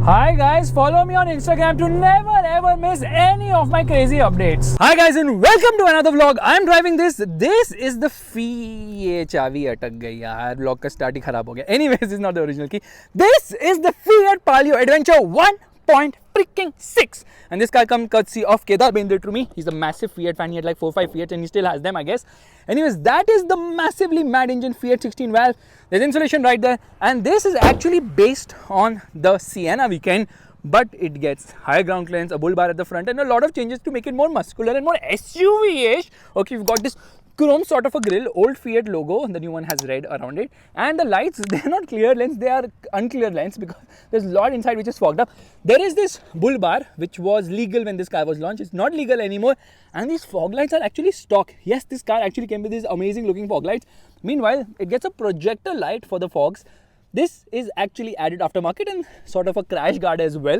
Hi guys, follow me on Instagram to never ever miss any of my crazy updates. Hi guys and welcome to another vlog. I'm driving this. This is the Fiat चाबी अटक गई यार, vlog का start ही खराब हो गया. Anyways, this is not the original key. This is the Fiat Palio Adventure 1.6 and this car comes courtesy of Kedar being there to me. He's a massive Fiat fan. He had like 4-5 Fiats and he still has them, I guess. Anyways, that is the massively mad engine Fiat 16 valve. There's insulation right there, and this is actually based on the Sienna weekend, but it gets higher ground clearance, a bull bar at the front, and a lot of changes to make it more muscular and more SUV-ish. Okay, you've got this chrome sort of a grille, old Fiat logo, the new one has red around it, and the lights, they're not clear lens, they are unclear lens because there's a lot inside which is fogged up. There is this bull bar which was legal when this car was launched. It's not legal anymore, and these fog lights are actually stock. Yes, this car actually came with these amazing looking fog lights. Meanwhile, it gets a projector light for the fogs. This is actually added aftermarket and sort of a crash guard as well.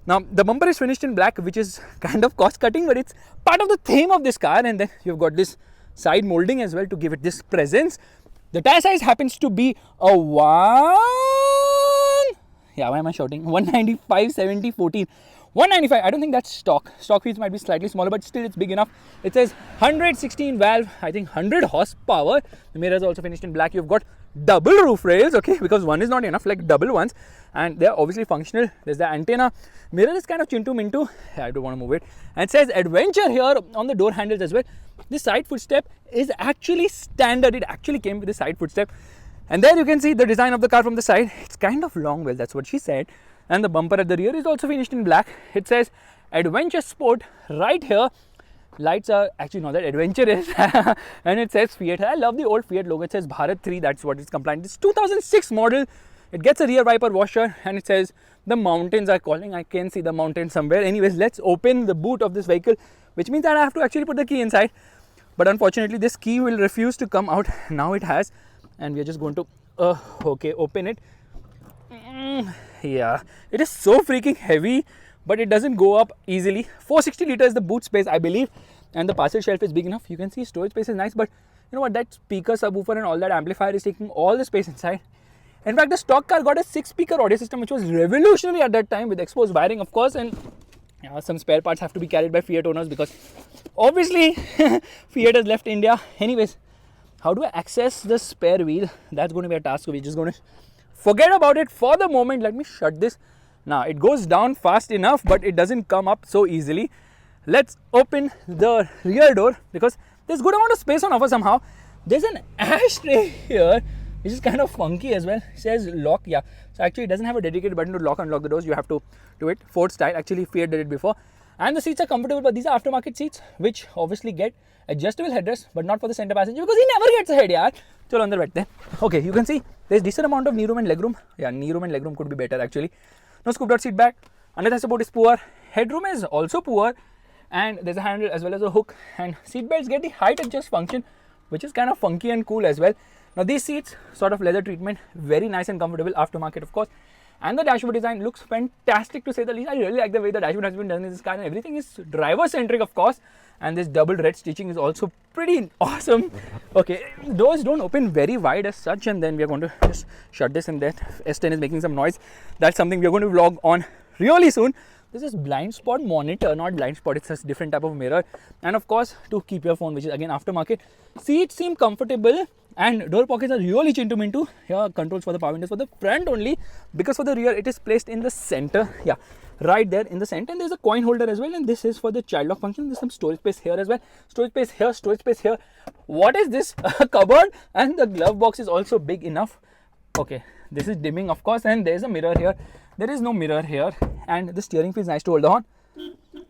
Now, the bumper is finished in black, which is kind of cost cutting, but it's part of the theme of this car. And then you've got this side molding as well to give it this presence. The tire size happens to be a 195 70 14. 195, I don't think that's stock. Stock wheels might be slightly smaller, but still it's big enough. It says 116 valve, I think 100 horsepower. The mirrors are also finished in black. You've got double roof rails, okay, because one is not enough, like double ones. And they're obviously functional. There's the antenna. Mirror is kind of chintu mintu. I don't want to move it. And it says adventure here on the door handles as well. This side footstep is actually standard. It actually came with the side footstep. And there you can see the design of the car from the side. It's kind of long, well, that's what she said. And the bumper at the rear is also finished in black. It says Adventure Sport right here. Lights are actually not that adventurous. And it says Fiat. I love the old Fiat logo. It says Bharat 3. That's what it's compliant. It's 2006 model. It gets a rear wiper washer and it says the mountains are calling. I can see the mountain somewhere. Anyways, let's open the boot of this vehicle, which means that I have to actually put the key inside. But unfortunately, this key will refuse to come out. Now it has. And we are just going to, open it. Yeah, it is so freaking heavy, but it doesn't go up easily. 460 liters is the boot space, I believe, and the parcel shelf is big enough. You can see storage space is nice, but you know what, that speaker, subwoofer and all that amplifier is taking all the space inside. In fact, the stock car got a 6-speaker audio system, which was revolutionary at that time with exposed wiring, of course, and some spare parts have to be carried by Fiat owners because obviously Fiat has left India. Anyways, how do I access the spare wheel? That's going to be a task. We're just going to forget about it for the moment. Let me shut this. Now, it goes down fast enough, but it doesn't come up so easily. Let's open the rear door because there's good amount of space on offer somehow. There's an ashtray here, which is kind of funky as well. It says lock, yeah. So actually, it doesn't have a dedicated button to lock and unlock the doors. You have to do it Ford style. Actually, Fiat did it before. And the seats are comfortable, but these are aftermarket seats, which obviously get adjustable headrests, but not for the center passenger because he never gets a head, yaar. Chalo andar baiठte hain. Okay, you can see there's decent amount of knee room and leg room. Yeah, knee room and leg room could be better actually. No scooped out seat back. Under support is poor. Headroom is also poor, and there's a handle as well as a hook. And seat belts get the height adjust function, which is kind of funky and cool as well. Now these seats, sort of leather treatment, very nice and comfortable, aftermarket of course. And the dashboard design looks fantastic to say the least. I really like the way the dashboard has been done in this car, and everything is driver centric of course. And this double red stitching is also pretty awesome. Okay, doors don't open very wide as such, and then we are going to just shut this, and that S10 is making some noise. That's something we are going to vlog on really soon. This is blind spot monitor, not blind spot, it's a different type of mirror. And of course, to keep your phone, which is again aftermarket. Seats seem comfortable and door pockets are really chintu mintu. Here, controls for the power windows for the front only, because for the rear it is placed in the center. Yeah, right there in the center, and there's a coin holder as well, and this is for the child lock function. There's some storage space here as well, storage space here, storage space here. What is this? A cupboard, and the glove box is also big enough. Okay, this is dimming of course, and there's a mirror here. There is no mirror here, and the steering feels nice to hold the horn.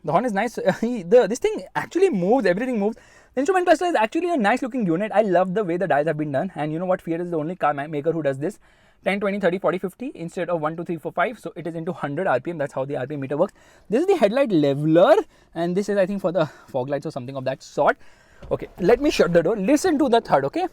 The horn is nice. This thing actually moves, everything moves. The instrument cluster is actually a nice looking unit. I love the way the dials have been done, and you know what, Fiat is the only car maker who does this. 10, 20, 30, 40, 50 instead of 1, 2, 3, 4, 5. So it is into 100 RPM. That's how the RPM meter works. This is the headlight leveler, and this is I think for the fog lights or something of that sort. Okay, let me shut the door. Listen to the thud, okay?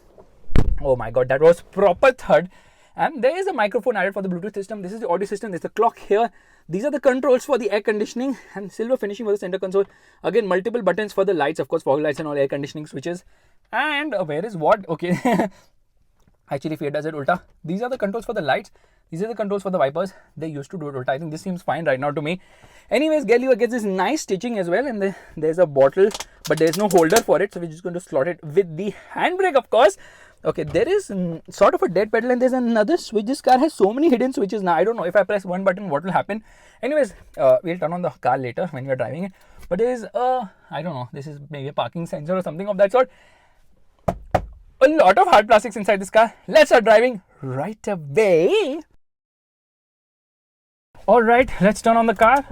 Oh my god, that was proper thud. And there is a microphone added for the Bluetooth system. This is the audio system. There's the clock here. These are the controls for the air conditioning, and silver finishing for the center console. Again, multiple buttons for the lights, of course, fog lights and all air conditioning switches. And where is what? Okay. Actually, Fiat does it ulta. These are the controls for the lights. These are the controls for the wipers. They used to do it ulta. I think this seems fine right now to me. Anyways, Galileo gets this nice stitching as well, and there's a bottle, but there's no holder for it, so we're just going to slot it with the handbrake, of course. Okay, there is sort of a dead pedal, and there's another switch. This car has so many hidden switches now. I don't know if I press one button, what will happen. Anyways, we'll turn on the car later when we're driving it. But there is I don't know, this is maybe a parking sensor or something of that sort. A lot of hard plastics inside this car. Let's start driving right away. Alright, let's turn on the car.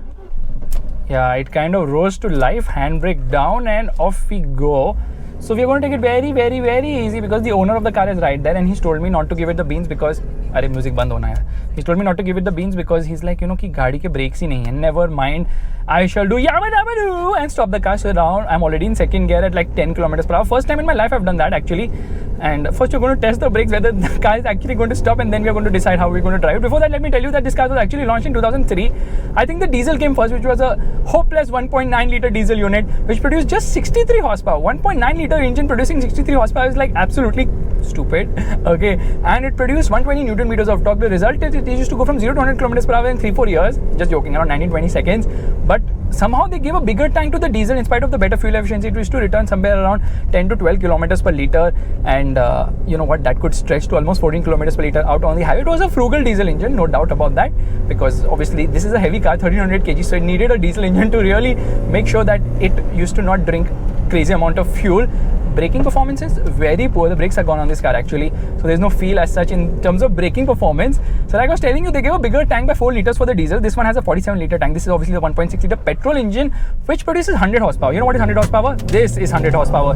Yeah, it kind of rose to life. Handbrake down and off we go. So we're going to take it very, very, very easy because the owner of the car is right there, and he's told me not to give it the beans because अरे music बंद होना है. He's told me not to give it the beans because he's like, you know, कि गाड़ी के brakes ही नहीं है. Never mind, I shall do yabba dabba doo and stop the car. So now I'm already in second gear at like 10 kilometers per hour. First time in my life I've done that actually. And first we're going to test the brakes, whether the car is actually going to stop, and then we're going to decide how we're going to drive. Before that, let me tell you that this car was actually launched in 2003. I think the diesel came first, which was a hopeless 1.9 litre diesel unit, which produced just 63 horsepower. 1.9 litre engine producing 63 horsepower is like absolutely stupid. Okay, and it produced 120 Newton meters of torque. The result is it used to go from 0 to 100 kilometers per hour in 3-4 years. Just joking, around 19-20 seconds. But somehow they gave a bigger tank to the diesel in spite of the better fuel efficiency. It used to return somewhere around 10 to 12 kilometers per litre, and you know what, that could stretch to almost 14 kilometers per litre out on the highway. It was a frugal diesel engine, no doubt about that, because obviously this is a heavy car, 1300 kg, so it needed a diesel engine to really make sure that it used to not drink crazy amount of fuel. Braking performance is very poor. The brakes are gone on this car actually, so there's no feel as such in terms of braking performance. So like I was telling you, they gave a bigger tank by 4 litres for the diesel. This one has a 47 litre tank. This is obviously the 1.6 litre petrol engine, which produces 100 horsepower. You know what is 100 horsepower? This is 100 horsepower.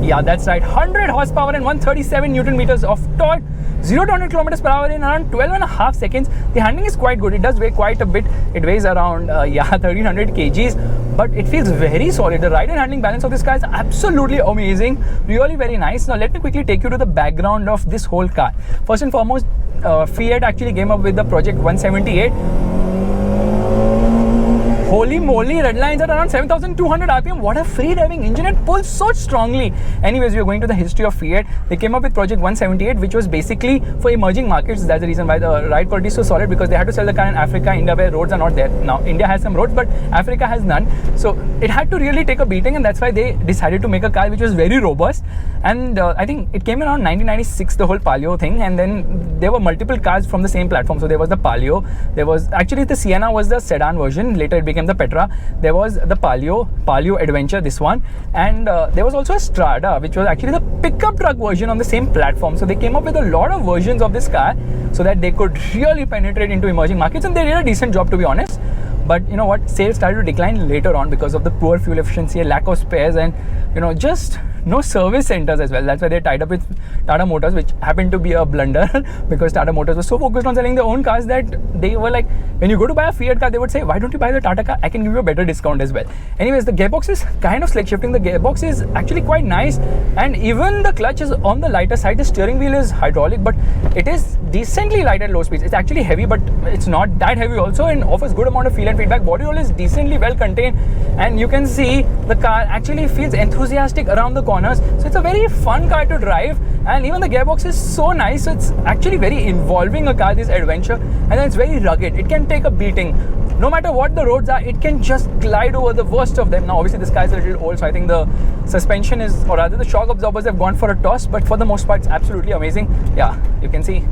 Yeah, that's right, 100 horsepower and 137 Newton meters of torque. 0 to 100 kilometers per hour in around 12.5 seconds. The handling is quite good. It does weigh quite a bit. It weighs around 1300 kgs, but it feels very solid. The ride and handling balance of this car is absolutely amazing. Really very nice. Now let me quickly take you to the background of this whole car. First and foremost, Fiat actually came up with the Project 178. Holy moly, red lines at around 7,200 RPM. What a free driving engine. It pulls so strongly. Anyways, we are going to the history of Fiat. They came up with Project 178, which was basically for emerging markets. That's the reason why the ride quality is so solid, because they had to sell the car in Africa, India, where roads are not there. Now, India has some roads, but Africa has none. So it had to really take a beating, and that's why they decided to make a car which was very robust. And I think it came around 1996, the whole Palio thing. And then there were multiple cars from the same platform. So there was the Palio. There was actually the Sienna was the sedan version. Later it became the Petra. There was the Palio Adventure, this one, and there was also a Strada, which was actually the pickup truck version on the same platform. So they came up with a lot of versions of this car so that they could really penetrate into emerging markets, and they did a decent job, to be honest. But you know what, sales started to decline later on because of the poor fuel efficiency, lack of spares, and you know, just no service centers as well. That's why they tied up with Tata Motors, which happened to be a blunder because Tata Motors was so focused on selling their own cars that they were like, when you go to buy a Fiat car, they would say, why don't you buy the Tata car? I can give you a better discount as well. Anyways, the gearbox is kind of slick shifting. The gearbox is actually quite nice, and even the clutch is on the lighter side. The steering wheel is hydraulic, but it is decently light at low speeds. It's actually heavy, but it's not that heavy also, and offers good amount of feel and feedback. Body roll is decently well contained, and you can see the car actually feels enthusiastic around the corners. So it's a very fun car to drive, and even the gearbox is so nice. So it's actually very involving a car, this Adventure, and then it's very rugged. It can take a beating. No matter what the roads are, it can just glide over the worst of them. Now obviously this car is a little old, so I think the suspension is, or rather the shock absorbers have gone for a toss, but for the most part it's absolutely amazing. Yeah, you can see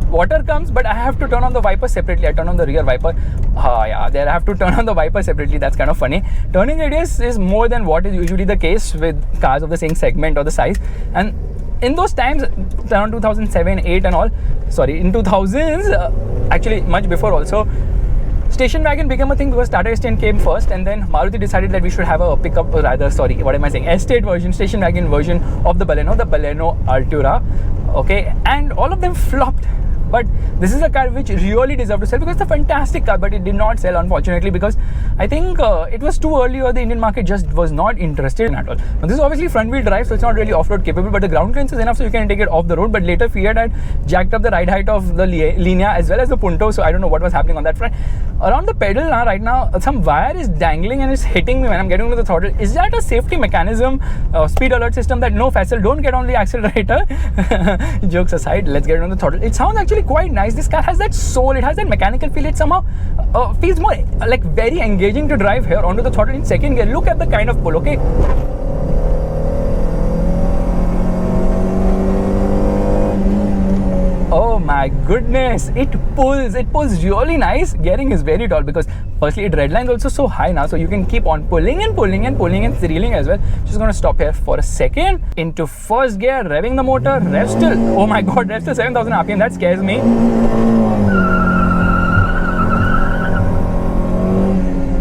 water comes, but I have to turn on the wiper separately. I turn on the rear wiper. Yeah, there I have to turn on the wiper separately. That's kind of funny. Turning radius is more than what is usually the case with cars of the same segment or the size. And in those times, around 2007, 8 and all, sorry, in 2000s, actually much before also, station wagon became a thing because Tata Estate came first, and then Maruti decided that we should have a pickup, or rather, sorry, what am I saying, estate version, station wagon version of the Baleno Altura. Okay, and all of them flopped. But this is a car which really deserved to sell because it's a fantastic car, but it did not sell unfortunately because I think it was too early or the Indian market just was not interested in at all. Now this is obviously front wheel drive, so it's not really off-road capable, but the ground clearance is enough so you can take it off the road. But later Fiat had jacked up the ride height of the Linea as well as the Punto, so I don't know what was happening on that front. Around the pedal now, right now, some wire is dangling and it's hitting me when I'm getting into the throttle. Is that a safety mechanism, speed alert system that no, Faisal, don't get on the accelerator? Jokes aside, let's get on the throttle. It sounds actually quite nice. This car has that soul, it has that mechanical feel. It somehow feels more like very engaging to drive here onto the throttle in second gear. Look at the kind of pull, okay? Oh my goodness, it pulls really nice. Gearing is very tall because firstly it redlines also so high now, so you can keep on pulling and thrilling as well. Just gonna stop here for a second. Into first gear, revving the motor, rev still, oh my god, rev still 7000 RPM, that scares me.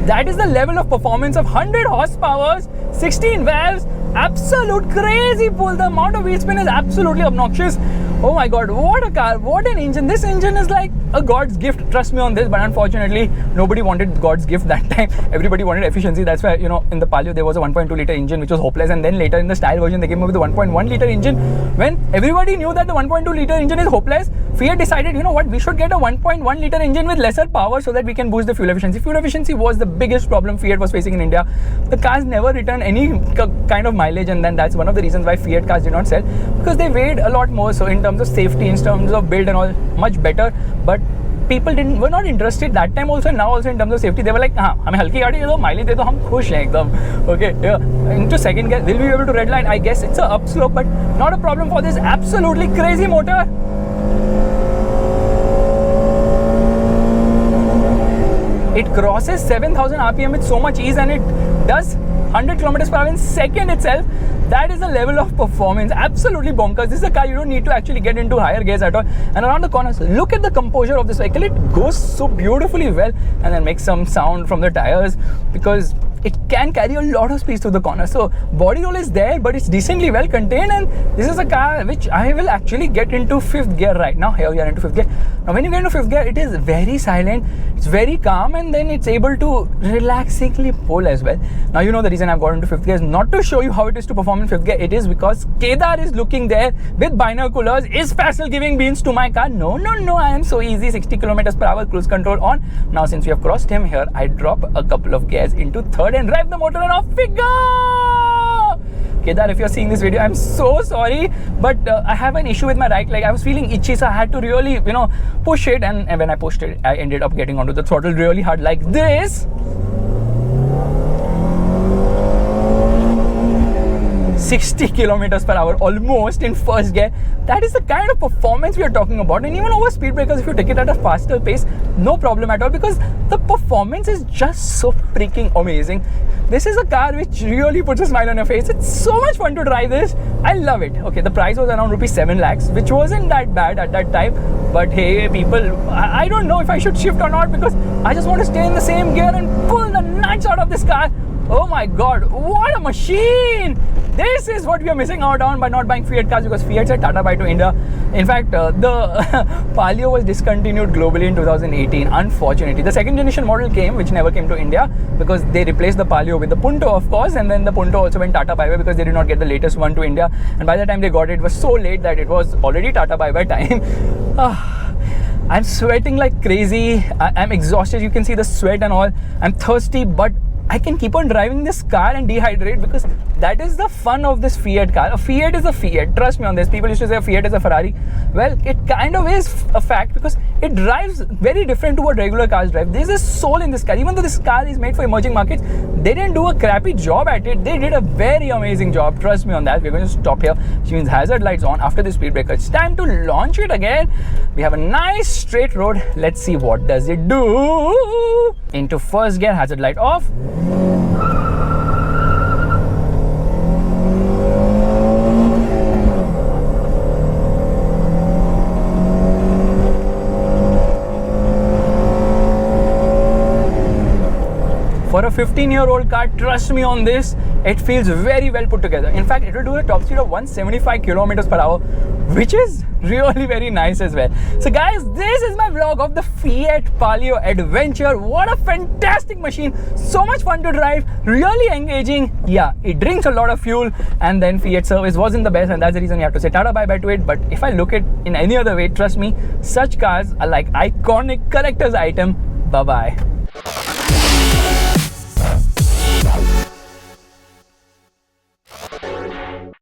That is the level of performance of 100 horsepower, 16 valves, absolute crazy pull. The amount of wheel spin is absolutely obnoxious. Oh my god, what a car, what an engine. This engine is like a God's gift, trust me on this, but unfortunately nobody wanted God's gift that time. Everybody wanted efficiency. That's why, you know, in the Palio there was a 1.2 litre engine which was hopeless, and then later in the style version they came up with the 1.1 litre engine. When everybody knew that the 1.2 litre engine is hopeless, Fiat decided, you know what, we should get a 1.1 litre engine with lesser power so that we can boost the fuel efficiency. Fuel efficiency was the biggest problem Fiat was facing in India. The cars never returned any kind of mileage, and then that's one of the reasons why Fiat cars did not sell, because they weighed a lot more. So in terms of safety, in terms of build and all, much better, but people were not interested that time also, and now also in terms of safety they were like, हमें हल्की गाड़ी दे दो, mileage दे दो, हम खुश हैं एकदम. Okay, yeah. Into second gear, will we be able to redline? I guess it's a upslope, but not a problem for this absolutely crazy motor. It crosses 7000 RPM with so much ease, and it does 100 kilometers per hour in second itself. That is the level of performance. Absolutely bonkers. This is a car you don't need to actually get into higher gears at all. And around the corners, look at the composure of this vehicle. It goes so beautifully well, and then makes some sound from the tires because it can carry a lot of speed through the corner. So body roll is there, but it's decently well contained, and this is a car which I will actually get into fifth gear right now. Here we are into fifth gear. Now when you get into fifth gear, it is very silent, it's very calm, and then it's able to relaxingly pull as well. Now you know the reason I've got into fifth gear is not to show you how it is to perform in fifth gear. It is because Kedar is looking there with binoculars. Is Faisal giving beans to my car? No, I am so easy. 60 kilometers per hour cruise control on. Now since we have crossed him here, I drop a couple of gears into third and rev the motor, and off we go. Kedar, if you're seeing this video, I'm so sorry, but I have an issue with my right leg. I was feeling itchy, so I had to really, you know, push it, and when I pushed it, I ended up getting onto the throttle really hard like this. 60 kilometers per hour almost in first gear. That is the kind of performance we are talking about. And even over speed breakers, if you take it at a faster pace, no problem at all, because the performance is just so freaking amazing. This is a car which really puts a smile on your face. It's so much fun to drive this. I love it. Okay, the price was around rupees 7 lakhs, which wasn't that bad at that time. But hey, people, I don't know if I should shift or not, because I just want to stay in the same gear and pull the nuts out of this car. Oh my god, what a machine! This is what we are missing out on by not buying Fiat cars, because Fiat said Tata buy to India. In fact, the Palio was discontinued globally in 2018, unfortunately. The second generation model came, which never came to India, because they replaced the Palio with the Punto, of course, and then the Punto also went Tata bye-bye because they did not get the latest one to India. And by the time they got it, it was so late that it was already Tata bye-bye time. I'm sweating like crazy. I'm exhausted. You can see the sweat and all. I'm thirsty, but I can keep on driving this car and dehydrate, because that is the fun of this Fiat car. A Fiat is a Fiat. Trust me on this. People used to say a Fiat is a Ferrari. Well, it kind of is a fact, because it drives very different to what regular cars drive. There's a soul in this car. Even though this car is made for emerging markets, they didn't do a crappy job at it. They did a very amazing job. Trust me on that. We're going to stop here, which means hazard lights on after the speed breaker. It's time to launch it again. We have a nice straight road. Let's see what does it do. Into first gear, hazard light off. For a 15-year-old car, trust me on this, It feels very well put together. In fact, it will do a top speed of 175 kilometers per hour, which is really very nice as well. So guys, this is my vlog of the Fiat Palio Adventure. What a fantastic machine. So much fun to drive, really engaging. Yeah, it drinks a lot of fuel, and then Fiat service wasn't the best, and that's the reason you have to say tada bye bye to it. But if I look at in any other way, trust me, such cars are like iconic collector's item. Bye bye.